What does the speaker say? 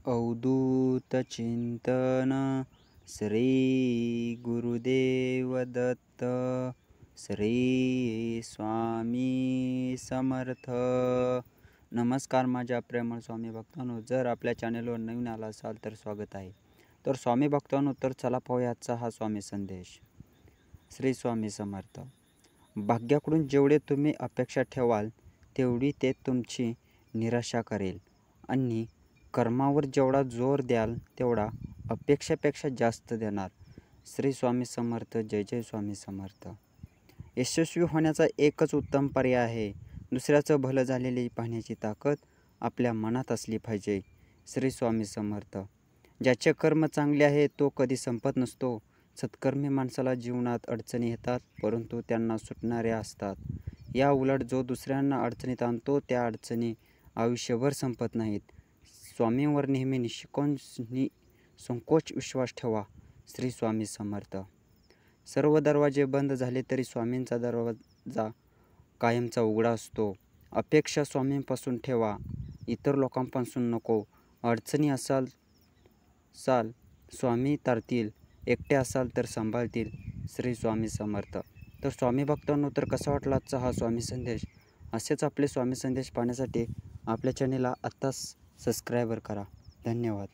अवधूत चिंतन श्री गुरुदेव दत्त श्री स्वामी समर्थ। नमस्कार माझ्या प्रेमळ स्वामी भक्तांनो, जर आपल्या चॅनलवर नवीन आला असाल तर स्वागत आहे। तर स्वामी भक्तांनो, तर चला पाहूया आजचा हा स्वामी संदेश। श्री स्वामी समर्थ। भाग्याकडून जेवढे तुम्ही अपेक्षा ठेवाल तेवढी ते तुमची निराशा करेल आणि कर्मावर जेवढा जोर द्याल तेवढा अपेक्षेपेक्षा जास्त देणार। श्री स्वामी समर्थ। जय जय स्वामी समर्थ। यशस्वी होण्याचा एकच उत्तम पर्याय आहे, दुसऱ्याचं भलं झालेले पाहण्याची ताकद आपल्या मनात असली पाहिजे। श्री स्वामी समर्थ। ज्याचे कर्म चांगले आहे तो कधी संपत नसतो। सत्कर्मी माणसाला जीवनात अडचणी येतात, परंतु त्यांना सुटणाऱ्या असतात। या उलट जो दुसऱ्यांना अडचणीत आणतो त्या अडचणी आयुष्यभर संपत नाहीत। स्वामींवर नेहमी निसंकोच विश्वास ठेवा। श्री स्वामी समर्थ। सर्व दरवाजे बंद झाले तरी स्वामींचा दरवाजा कायमचा उघडा असतो। अपेक्षा स्वामींपासून ठेवा, इतर लोकांपासून नको। अडचणी असाल स्वामी तारतील, एकटे असाल तर सांभाळतील। श्री स्वामी समर्थ। तर स्वामी भक्तांनो, तर कसा वाटला आजचा हा स्वामी संदेश? असेच आपले स्वामी संदेश पाहण्यासाठी आपल्या चॅनेलला आत्ताच सबस्क्राईब करा। धन्यवाद।